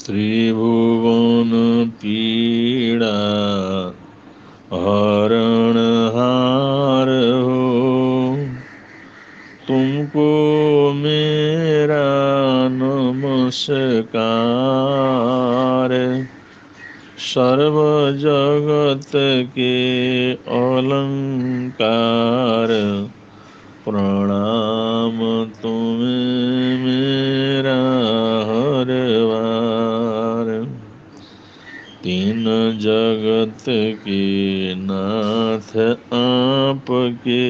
त्रिभुवन पीड़ा हरणहार हो, तुमको मेरा नमस्कार। सर्व जगत के अलंकार, प्रणाम तुम्हें मेरा हर बार। तीन जगत के नाथ आपके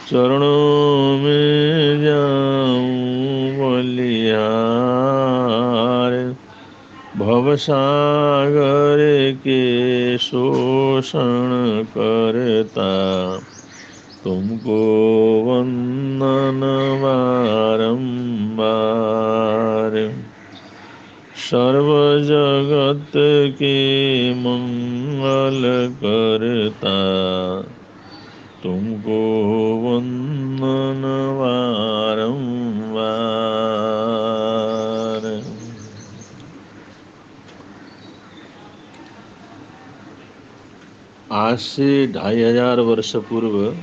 चरणों में जाऊं बलिहार। भवसागर के शोषण करता, तुमको वंदन बारंबार। सर्व जगत के मंगल करता, तुमको वंदन बारंबार। आज से 2500 वर्ष पूर्व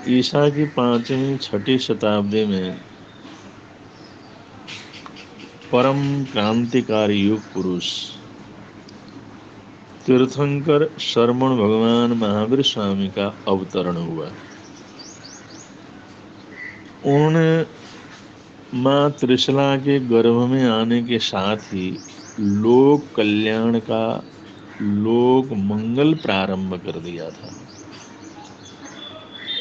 ईसा की 5वीं-6ठी शताब्दी में परम क्रांतिकारी युग पुरुष तीर्थंकर शरमण भगवान महावीर स्वामी का अवतरण हुआ। उन्होंने माँ त्रिशला के गर्भ में आने के साथ ही लोक कल्याण का, लोक मंगल प्रारंभ कर दिया था।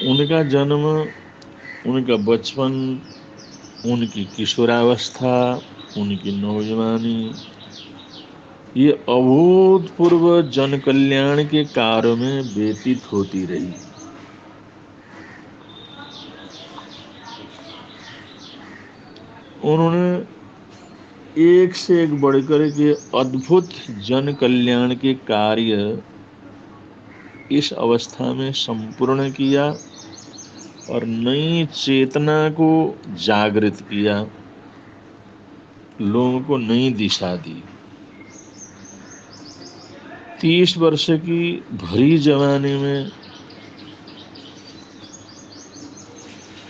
उनका जन्म, उनका बचपन, उनकी किशोरावस्था, उनकी नौजवानी, ये अभूतपूर्व जन कल्याण के कार्य में व्यतीत होती रही। उन्होंने एक से एक बढ़कर के अद्भुत जन कल्याण के कार्य इस अवस्था में संपूर्ण किया और नई चेतना को जागृत किया, लोगों को नई दिशा दी। 30 वर्ष की भरी जवानी में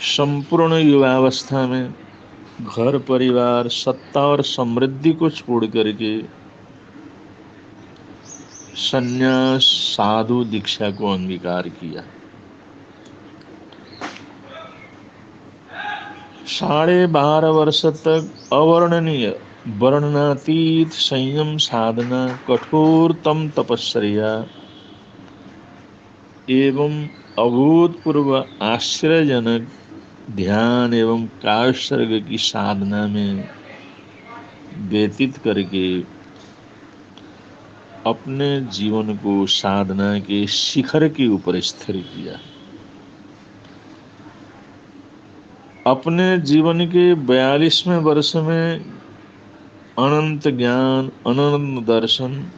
संपूर्ण युवावस्था में घर परिवार, सत्ता और समृद्धि को छोड़ करके संन्यास साधु दीक्षा को अंगीकार किया। 12.5 वर्ष तक अवर्णनीय, वर्णनातीत संयम साधना, कठोरतम तपस्या एवं अभूतपूर्व आश्चर्यजनक ध्यान एवं कायसर्ग की साधना में व्यतीत करके अपने जीवन को साधना के शिखर के ऊपर स्थिर किया। अपने जीवन के 42वें वर्ष में अनंत ज्ञान, अनंत दर्शन,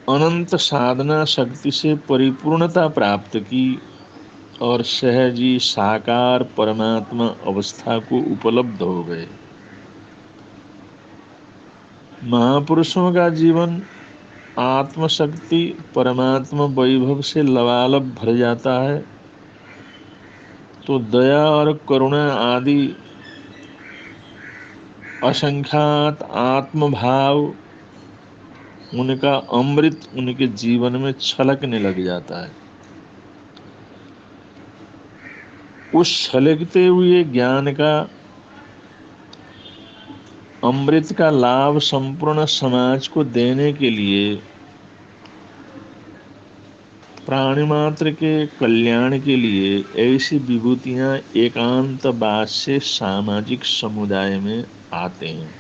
अनंत साधना शक्ति से परिपूर्णता प्राप्त की और सहजी साकार परमात्मा अवस्था को उपलब्ध हो गए। महापुरुषों का जीवन आत्मशक्ति, परमात्मा वैभव से लबालब भर जाता है तो दया और करुणा आदि असंख्यात आत्मभाव, उनका अमृत उनके जीवन में छलकने लग जाता है। उस छलकते हुए ज्ञान का, अमृत का लाभ संपूर्ण समाज को देने के लिए, प्राणी मात्र के कल्याण के लिए ऐसी विभूतियां एकांतवास से सामाजिक समुदाय में आते हैं।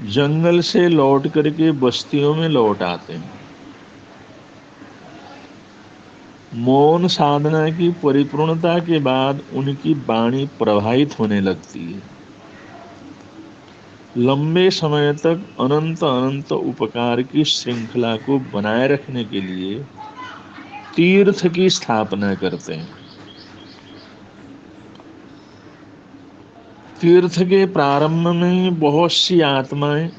जंगल से लौट करके बस्तियों में लौट आते हैं। मौन साधना की परिपूर्णता के बाद उनकी वाणी प्रभावित होने लगती है। लंबे समय तक अनंत अनंत उपकार की श्रृंखला को बनाए रखने के लिए तीर्थ की स्थापना करते हैं। तीर्थ के प्रारंभ में बहुत सी आत्माएं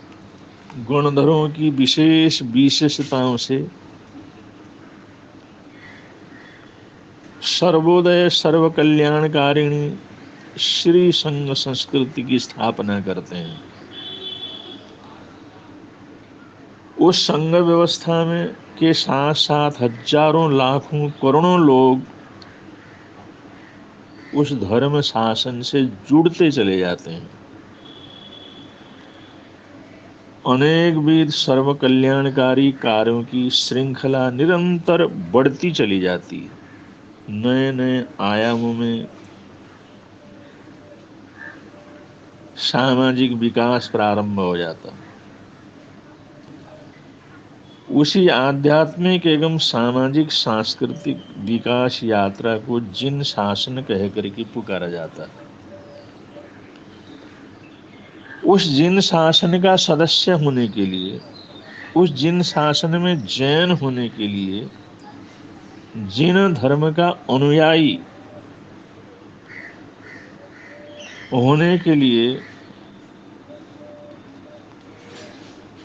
गुणधरों की विशेष विशेषताओं से सर्वोदय सर्व कल्याणकारिणी श्री संघ संस्कृति की स्थापना करते हैं। उस संघ व्यवस्था में के साथ साथ हजारों लाखों करोड़ों लोग उस धर्म शासन से जुड़ते चले जाते हैं। अनेक विध सर्व कल्याणकारी कार्यों की श्रृंखला निरंतर बढ़ती चली जाती है। नए नए आयामों में सामाजिक विकास प्रारंभ हो जाता। उसी आध्यात्मिक एवं सामाजिक सांस्कृतिक विकास यात्रा को जिन शासन कह करके पुकारा जाता है। उस जिन शासन का सदस्य होने के लिए, उस जिन शासन में जैन होने के लिए, जिन धर्म का अनुयायी होने के लिए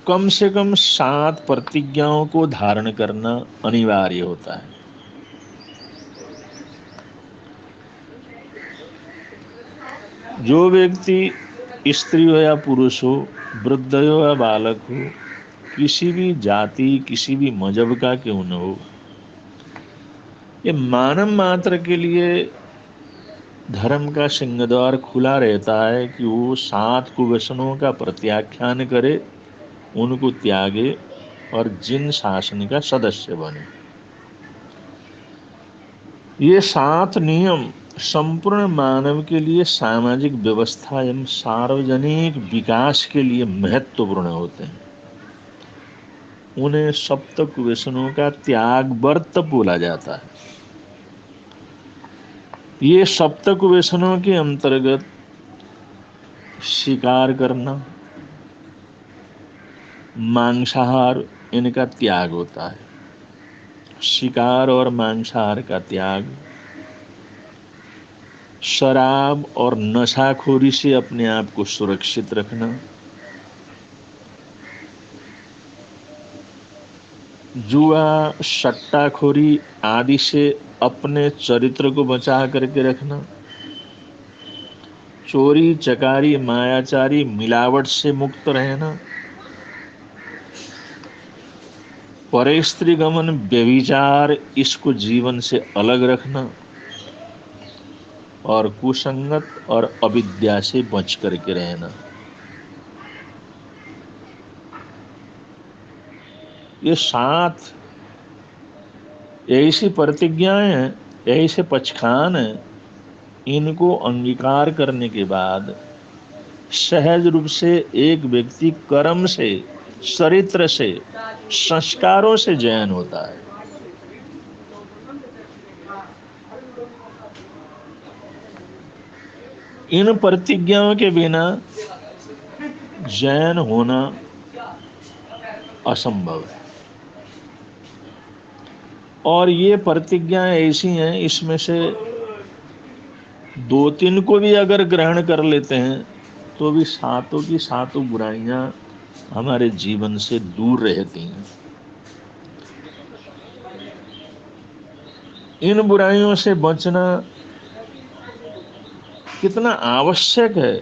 कम से कम 7 प्रतिज्ञाओं को धारण करना अनिवार्य होता है। जो व्यक्ति स्त्री हो या पुरुष हो, वृद्ध हो या बालक हो, किसी भी जाति किसी भी मजहब का क्यों न हो, ये मानव मात्र के लिए धर्म का सिंहद्वार खुला रहता है कि वो 7 कुव्यसनों का प्रत्याख्यान करे, उनको त्यागे और जिन शासन का सदस्य बने। ये 7 नियम संपूर्ण मानव के लिए सामाजिक व्यवस्था एवं सार्वजनिक विकास के लिए महत्वपूर्ण होते हैं। उन्हें सप्त कुव्यसनों का त्याग व्रत बोला जाता है। ये सप्त कुव्यसनों के अंतर्गत शिकार करना, मांसाहार, इनका त्याग होता है। शिकार और मांसाहार का त्याग, शराब और नशाखोरी से अपने आप को सुरक्षित रखना, जुआ सट्टाखोरी आदि से अपने चरित्र को बचा करके रखना, चोरी चकारी मायाचारी मिलावट से मुक्त रहना, परस्त्री गमन व्यभिचार इसको जीवन से अलग रखना और कुसंगत और अविद्या से बच करके रहना। ये 7 ऐसी प्रतिज्ञाएं हैं, ऐसे पचखान हैं, इनको अंगीकार करने के बाद सहज रूप से एक व्यक्ति कर्म से, चरित्र से, संस्कारों से जैन होता है। इन प्रतिज्ञाओं के बिना जैन होना असंभव है। और ये प्रतिज्ञाएं ऐसी हैं, इसमें से 2-3 को भी अगर ग्रहण कर लेते हैं तो भी 7 की 7 बुराइयां हमारे जीवन से दूर रहती हैं। इन बुराइयों से बचना कितना आवश्यक है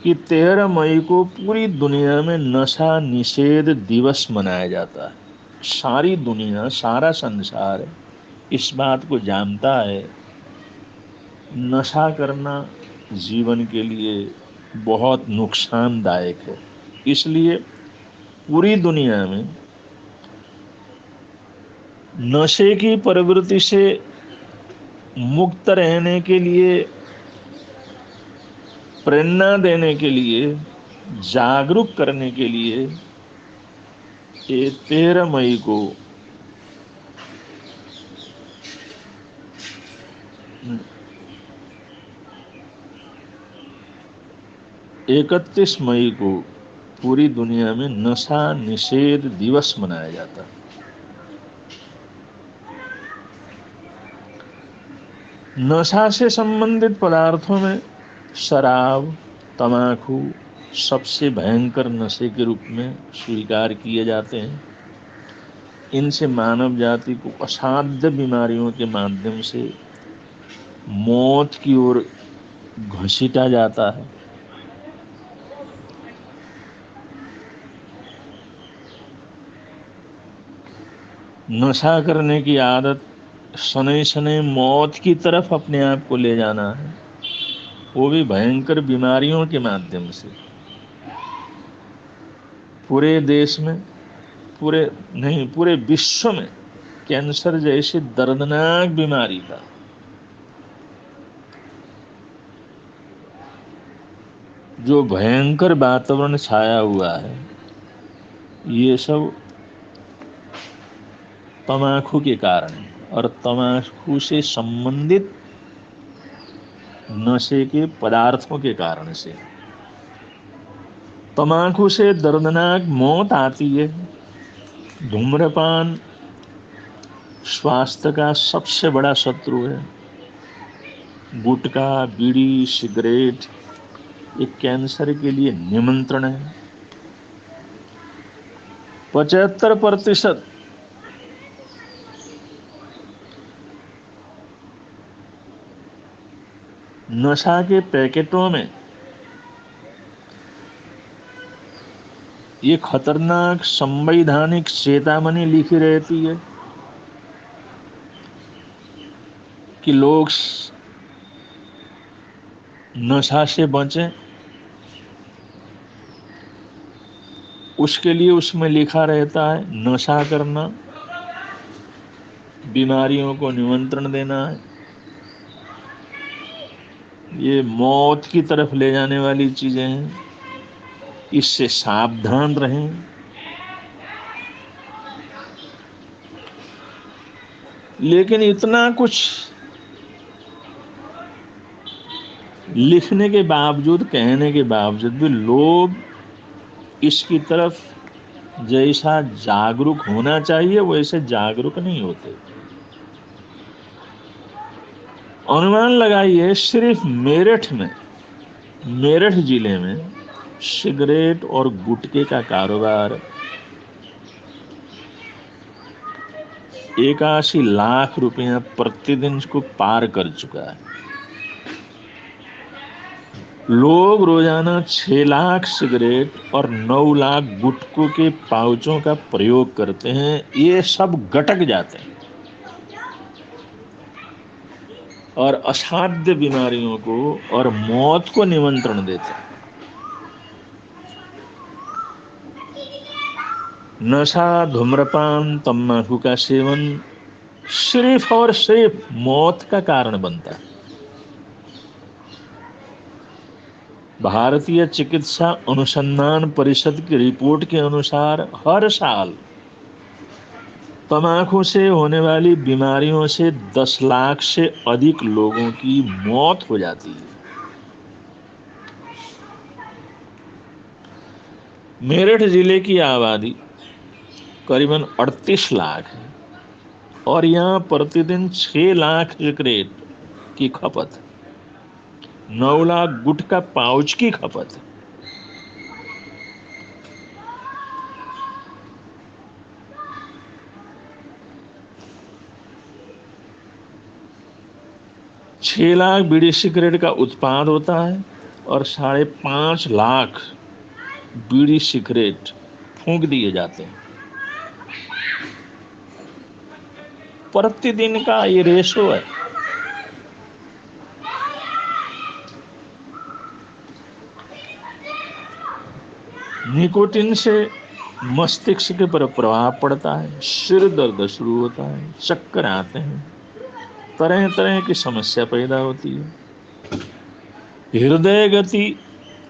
कि 13 मई को पूरी दुनिया में नशा निषेध दिवस मनाया जाता है। सारी दुनिया, सारा संसार इस बात को जानता है, नशा करना जीवन के लिए बहुत नुकसानदायक है। इसलिए पूरी दुनिया में नशे की प्रवृत्ति से मुक्त रहने के लिए, प्रेरणा देने के लिए, जागरूक करने के लिए ये 13 मई को 31 मई को पूरी दुनिया में नशा निषेध दिवस मनाया जाता है। नशा से संबंधित पदार्थों में शराब, तम्बाकू सबसे भयंकर नशे के रूप में स्वीकार किए जाते हैं। इनसे मानव जाति को असाध्य बीमारियों के माध्यम से मौत की ओर घसीटा जाता है। नशा करने की आदत शनै शनै मौत की तरफ अपने आप को ले जाना है, वो भी भयंकर बीमारियों के माध्यम से। पूरे देश में, पूरे नहीं पूरे विश्व में कैंसर जैसी दर्दनाक बीमारी का जो भयंकर वातावरण छाया हुआ है, ये सब तम्बाकू के कारण है और तम्बाकू से संबंधित नशे के पदार्थों के कारण से। तम्बाकू से दर्दनाक मौत आती है। धूम्रपान स्वास्थ्य का सबसे बड़ा शत्रु है। गुटखा, बीड़ी, सिगरेट ये कैंसर के लिए निमंत्रण है। 75% नशा के पैकेटों में ये खतरनाक संवैधानिक चेतावनी लिखी रहती है कि लोग नशा से बचें। उसके लिए उसमें लिखा रहता है, नशा करना बीमारियों को निमंत्रण देना है, ये मौत की तरफ ले जाने वाली चीजें हैं, इससे सावधान रहें। लेकिन इतना कुछ लिखने के बावजूद, कहने के बावजूद भी लोग इसकी तरफ जैसा जागरूक होना चाहिए वैसे जागरूक नहीं होते। अनुमान लगाइए, सिर्फ मेरठ जिले में सिगरेट और गुटखे का कारोबार 81 लाख रुपया प्रतिदिन को पार कर चुका है। लोग रोजाना 6 लाख सिगरेट और 9 लाख गुटखों के पाउचों का प्रयोग करते हैं। ये सब गटक जाते हैं और असाध्य बीमारियों को और मौत को निमंत्रण देते हैं। नशा, धूम्रपान, तम्बाकू का सेवन सिर्फ और सिर्फ मौत का कारण बनता है। भारतीय चिकित्सा अनुसंधान परिषद की रिपोर्ट के अनुसार हर साल तम्बाकू से होने वाली बीमारियों से 10 लाख से अधिक लोगों की मौत हो जाती है। मेरठ जिले की आबादी करीबन 38 लाख है और यहाँ प्रतिदिन 6 लाख सिगरेट की खपत, 9 लाख गुटखा पाउच की खपत। छह लाख बीड़ी सिगरेट का उत्पाद होता है और 5.5 लाख बीड़ी सिगरेट फूंक दिए जाते हैं। प्रतिदिन का ये रेशो है। निकोटीन से मस्तिष्क के पर प्रभाव पड़ता है, सिर दर्द शुरू होता है, चक्कर आते हैं, तरह तरह की समस्या पैदा होती है, हृदय गति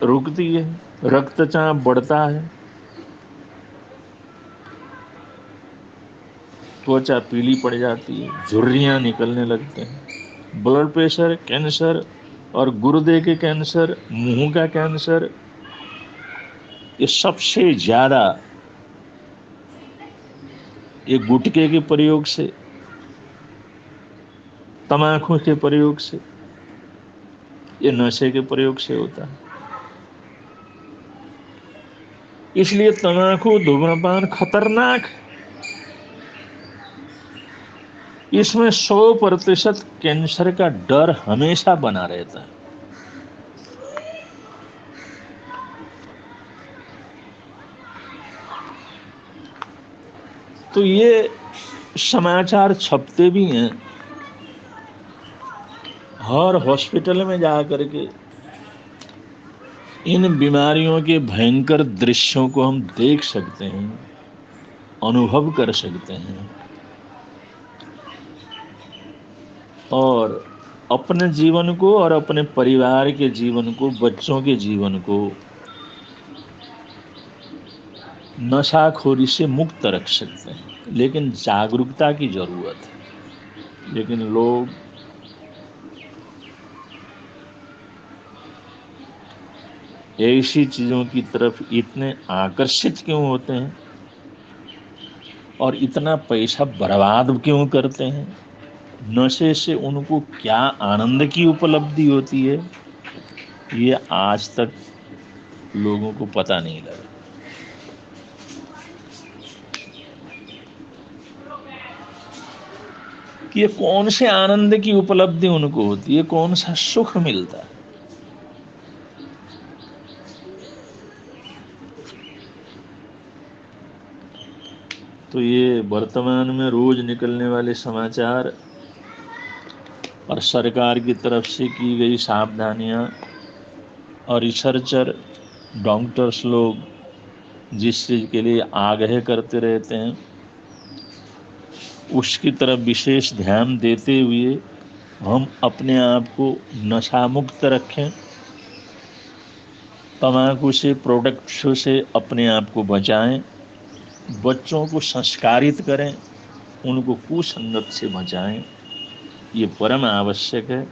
रुकती है, रक्तचाप बढ़ता है, त्वचा पीली पड़ जाती है, झुर्रियां निकलने लगते हैं, ब्लड प्रेशर, कैंसर और गुर्दे के कैंसर, मुंह का कैंसर, ये सबसे ज्यादा ये गुटखे के प्रयोग से तम्बाकू के प्रयोग से, ये नशे के प्रयोग से होता है। इसलिए तम्बाकू धूम्रपान खतरनाक है। इसमें 100% कैंसर का डर हमेशा बना रहता है। तो ये समाचार छपते भी हैं, हर हॉस्पिटल में जा करके इन बीमारियों के भयंकर दृश्यों को हम देख सकते हैं, अनुभव कर सकते हैं, और अपने जीवन को और अपने परिवार के जीवन को, बच्चों के जीवन को नशाखोरी से मुक्त रख सकते हैं। लेकिन जागरूकता की जरूरत है। लेकिन लोग ऐसी चीजों की तरफ इतने आकर्षित क्यों होते हैं और इतना पैसा बर्बाद क्यों करते हैं? नशे से उनको क्या आनंद की उपलब्धि होती है, ये आज तक लोगों को पता नहीं लगा। कि ये कौन से आनंद की उपलब्धि उनको होती है, कौन सा सुख मिलता है। तो ये वर्तमान में रोज निकलने वाले समाचार और सरकार की तरफ से की गई सावधानियां और रिसर्चर, डॉक्टर्स लोग जिस चीज के लिए आगाह करते रहते हैं, उसकी तरफ विशेष ध्यान देते हुए हम अपने आप को नशा मुक्त रखें, तम्बाकू से, प्रोडक्ट्स से अपने आप को बचाएं, बच्चों को संस्कारित करें, उनको कुसंगत से बचाएं, ये परम आवश्यक है।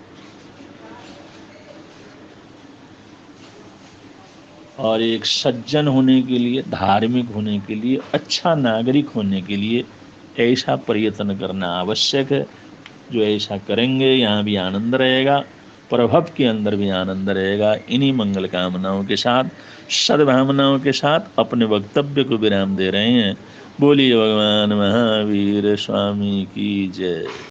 और एक सज्जन होने के लिए, धार्मिक होने के लिए, अच्छा नागरिक होने के लिए ऐसा प्रयत्न करना आवश्यक है। जो ऐसा करेंगे यहाँ भी आनंद रहेगा, प्रभव के अंदर भी आनंद रहेगा। इन्हीं मंगल कामनाओं के साथ, सद्भावनाओं के साथ अपने वक्तव्य को विराम दे रहे हैं। बोलिए भगवान महावीर स्वामी की जय।